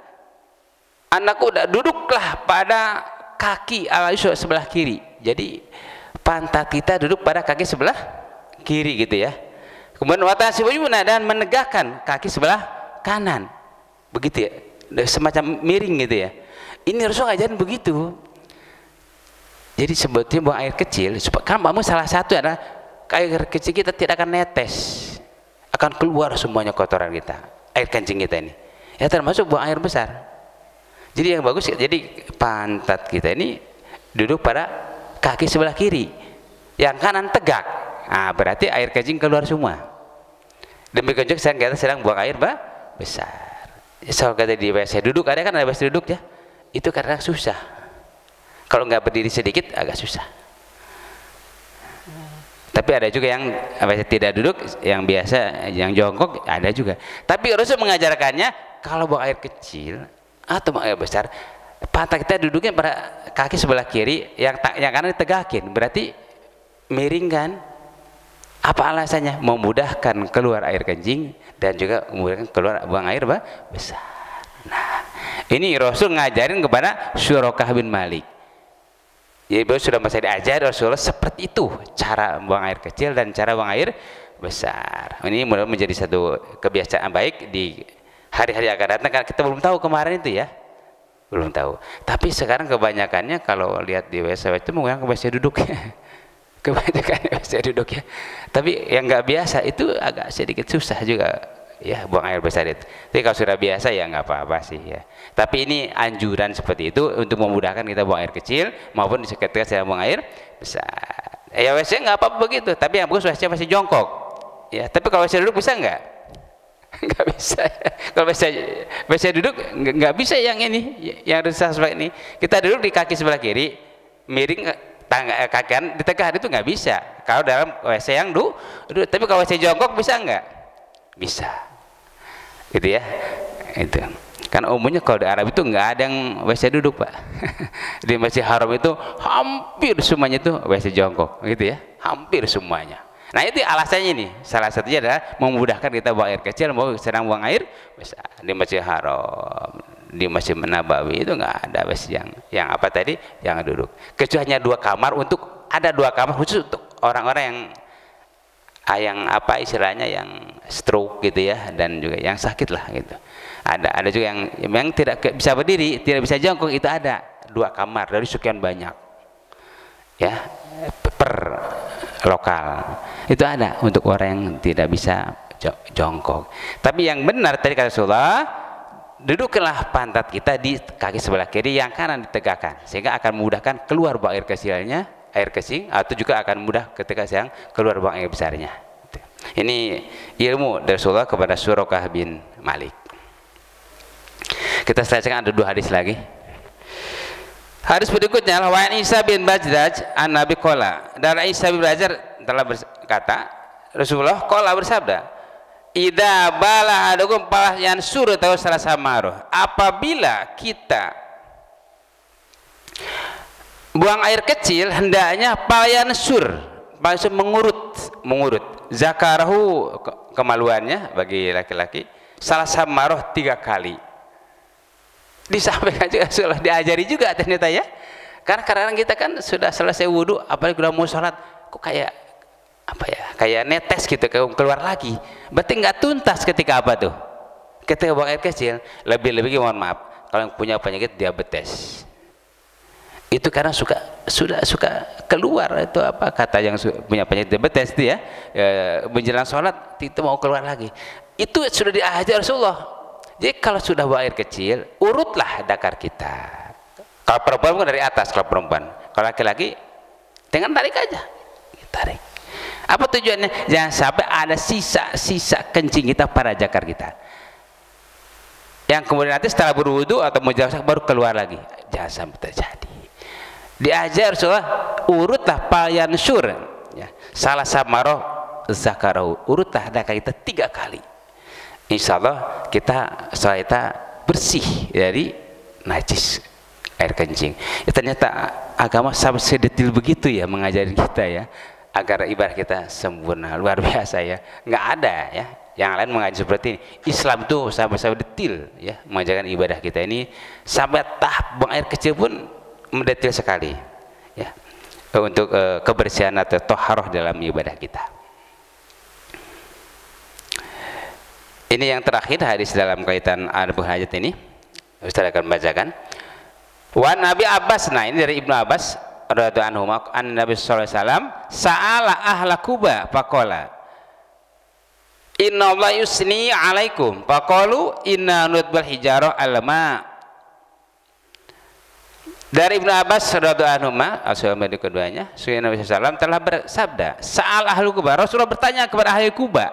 Anak kuda duduklah pada kaki al-yusra sebelah kiri. Jadi pantat kita duduk pada kaki sebelah kiri gitu ya. Kemudian watan sibayumna, dan menegakkan kaki sebelah kanan. Begitu ya. Semacam miring gitu ya. Ini Rasul ngajarin begitu. Jadi sebetulnya buang air kecil, kan bangun salah satu adalah air kecil kita tidak akan netes, akan keluar semuanya kotoran kita, air kencing kita ini. Ya termasuk buang air besar. Jadi yang bagus, jadi pantat kita ini duduk pada kaki sebelah kiri, yang kanan tegak. Nah, berarti air kencing keluar semua. Demikian juga kita sedang buang air besar. Soal kata di WC duduk, ada kan ada WC duduk ya? Itu karena susah. Kalau nggak berdiri sedikit agak susah. Tapi ada juga yang tidak duduk, yang biasa, yang jongkok ada juga. Tapi Rasul mengajarkannya kalau buang air kecil atau buang air besar, pantat kita duduknya pada kaki sebelah kiri, yang kanan ditegakin, berarti miring kan? Apa alasannya? Memudahkan keluar air kencing dan juga memudahkan keluar buang air besar. Nah, ini Rasul ngajarin kepada Surokah bin Malik. Jadi beliau sudah masa diajar Rasulullah seperti itu cara buang air kecil dan cara buang air besar. Ini mudah menjadi satu kebiasaan baik di hari-hari akan datang, karena kita belum tahu kemarin itu ya, belum tahu. Tapi sekarang kebanyakannya kalau lihat di WC itu menggunakan WC duduk ya. Kebanyakan WC duduk ya. Tapi yang nggak biasa itu agak sedikit susah juga ya buang air besar itu. Tapi kalau sudah biasa ya nggak apa-apa sih ya. Tapi ini anjuran seperti itu untuk memudahkan kita buang air kecil maupun ketika saya buang air besar. Ya WC nggak apa-apa begitu, tapi yang bagus WC masih jongkok. Ya, tapi kalau WC duduk bisa nggak? Nggak bisa. Kalau WC duduk nggak bisa yang ini, yang resah seperti ini. Kita duduk di kaki sebelah kiri, miring kaki kanan ditegak, itu nggak bisa. Kalau dalam WC yang duduk, tapi kalau WC jongkok bisa nggak? Bisa. Gitu ya. Itu. Kan umumnya kalau di Arab itu nggak ada yang WC duduk, Pak. Di Masjid Haram itu hampir semuanya itu WC jongkok, gitu ya. Hampir semuanya. Nah, itu alasannya ini. Salah satunya adalah memudahkan kita buang air kecil mau sedang buang air besar. Di Masjid Haram, di Masjid Nabawi itu nggak ada WC yang apa tadi, yang duduk. Kecuali hanya 2 kamar, untuk ada 2 kamar khusus untuk orang-orang yang apa istilahnya, yang stroke gitu ya, dan juga yang sakit lah gitu. Ada juga yang tidak bisa berdiri, tidak bisa jongkok, itu ada 2 kamar dari sekian banyak ya, per lokal itu ada untuk orang yang tidak bisa jongkok. Tapi yang benar tadi kata Rasulullah, duduklah pantat kita di kaki sebelah kiri, yang kanan ditegakkan, sehingga akan memudahkan keluar buang air kecilnya, air kecil, atau juga akan mudah ketika sedang keluar buang air besarnya. Ini ilmu dari Rasulullah kepada Surokah bin Malik. Kita selesaikan, ada 2 hadis lagi. Hadis berikutnya, wa Isa bin Bajraj an Nabi qala, dari Isa bin Bajraj telah berkata, Rasulullah qala bersabda, idza bala ahadukum falyan sur atau salah samaruh, apabila kita buang air kecil hendaknya falyan sur, mengurut zakarahu, kemaluannya bagi laki-laki, salah samaruh 3 kali. Disampaikan juga, sudah diajari juga ternyata ya. Karena kadang kita kan sudah selesai wudhu, apalagi sudah mau sholat, kok kayak apa ya, kayak netes gitu, keluar lagi. Berarti nggak tuntas ketika apa tuh? Ketika buang air kecil. Lebih-lebih mohon maaf, kalau yang punya penyakit diabetes, itu karena sudah suka keluar itu apa, kata yang punya penyakit diabetes itu ya, menjelang sholat itu mau keluar lagi. Itu sudah diajar Rasulullah. Jadi kalau sudah buang air kecil, urutlah dakar kita. Kalau perempuan dari atas, kalau perempuan. Kalau laki-laki, dengan tarik aja, tarik. Apa tujuannya? Jangan sampai ada sisa-sisa kencing kita pada dakar kita, yang kemudian nanti setelah berwudu atau menjelaskan baru keluar lagi. Jangan sampai terjadi. Diajar Rasulullah, urutlah falyan sur, ya. Salah samaroh zakarahu, urutlah dakar kita 3 kali. Insya Allah kita bersih dari najis air kencing. Ya, ternyata agama sampai sedetil begitu ya mengajari kita ya, agar ibadah kita sempurna, luar biasa ya. Nggak ada ya yang lain mengajar seperti ini. Islam itu sampai detil ya mengajarkan ibadah kita ini, sampai tahap buang air kecil pun mendetil sekali ya, untuk kebersihan atau toharoh dalam ibadah kita. Ini yang terakhir hadis dalam kaitan adab hajat ini, Ustaz akan bacakan. Wa Nabi Abbas, nah ini dari Ibnu Abbas radhiyallahu anhu an Nabi sallallahu alaihi wasallam sa'ala ahla Quba faqala inna Allah yusni alaikum faqalu inna nutbal hijarah alma. Dari Ibnu Abbas radhiyallahu anhu asal-usul keduanya Nabi sallallahu telah bersabda sa'al ahlu Quba, Rasulullah bertanya kepada ahli Quba.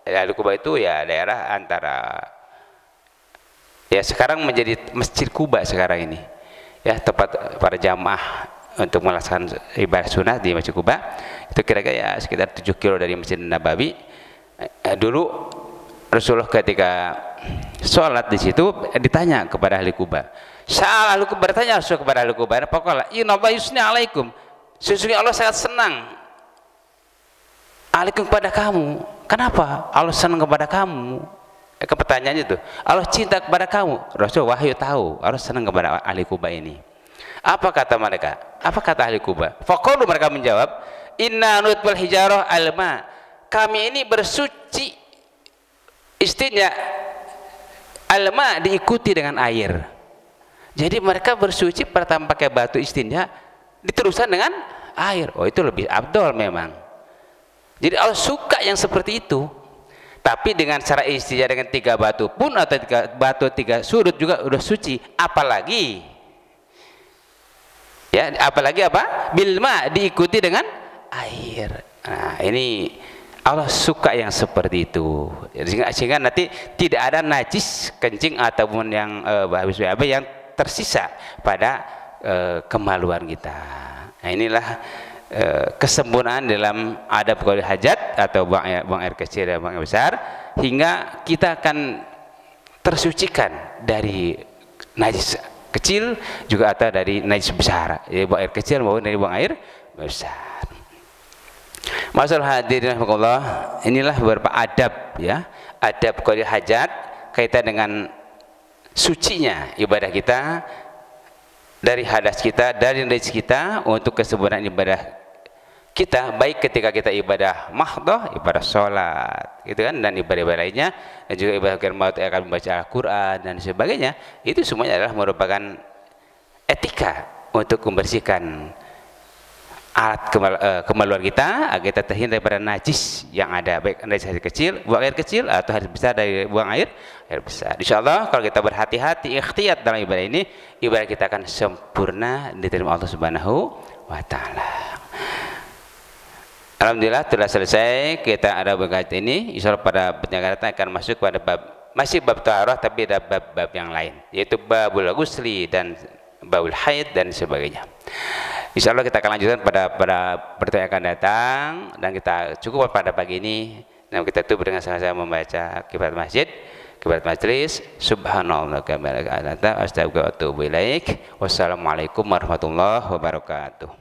Ahli Quba itu ya daerah antara ya sekarang menjadi Masjid Quba sekarang ini ya, tempat para jamaah untuk melaksanakan ibadah sunnah di Masjid Quba. Itu kira-kira ya sekitar 7 kilo dari Masjid Nabawi. Dulu Rasulullah ketika sholat di situ ditanya kepada ahli Quba. Saat ahli Quba bertanya Rasul kepada ahli Quba, "Faqala inna Allah yusni alaikum." Sesungguhnya Allah sangat senang alaikum kepada kamu. Kenapa Allah senang kepada kamu? Pertanyaannya itu, Allah cinta kepada kamu. Rasul wahyu tahu Allah senang kepada ahli Quba ini. Apa kata mereka? Apa kata ahli Quba? Faqalu, mereka menjawab, inna nutbal hijarah alma. Kami ini bersuci istinya alma diikuti dengan air. Jadi mereka bersuci pertama pakai batu istinja diteruskan dengan air. Oh, itu lebih afdol memang. Jadi Allah suka yang seperti itu. Tapi dengan cara istinja dengan 3 batu pun atau 3 batu 3 sudut juga udah suci, apalagi ya, apalagi apa? Bilma diikuti dengan air. Nah, ini Allah suka yang seperti itu. Sehingga nanti tidak ada najis kencing ataupun yang habis yang tersisa pada kemaluan kita. Nah, inilah kesempurnaan dalam adab qadha hajat atau buang air kecil dan buang air besar, hingga kita akan tersucikan dari najis kecil juga atau dari najis besar, ya, buang air kecil maupun dari buang air besar. Masalah hadirin rahimakumullah, inilah beberapa adab ya, adab qadha hajat kaitan dengan sucinya ibadah kita dari hadas kita, dari najis kita, untuk kesempurnaan ibadah kita, baik ketika kita ibadah mahdhah, ibadah sholat gitu kan, dan ibadah-ibadah lainnya, dan juga ibadah qiraat akan membaca Al-Quran dan sebagainya. Itu semuanya adalah merupakan etika untuk membersihkan alat kemaluan kita agar kita terhindar daripada najis yang ada, baik najis kecil, buang air kecil, atau hadis besar dari buang air besar. Insyaallah kalau kita berhati-hati ikhtiyat dalam ibadah ini, ibadah kita akan sempurna diterima Allah Subhanahu wa taala. Alhamdulillah telah selesai kita ada berkait ini. Insyaallah pada penjelasan akan masuk pada bab, masih bab taharah tapi ada bab-bab yang lain, yaitu babul ghusli dan babul haid dan sebagainya. Insyaallah kita akan lanjutkan pada pertemuan akan datang, dan kita cukup pada pagi ini. Dan kita tutup dengan sama-sama membaca kiblat masjid, kiblat majlis. Subhanallah wa bihamdihi, astagfirullah wa atubu ilaik. Wassalamualaikum warahmatullahi wabarakatuh.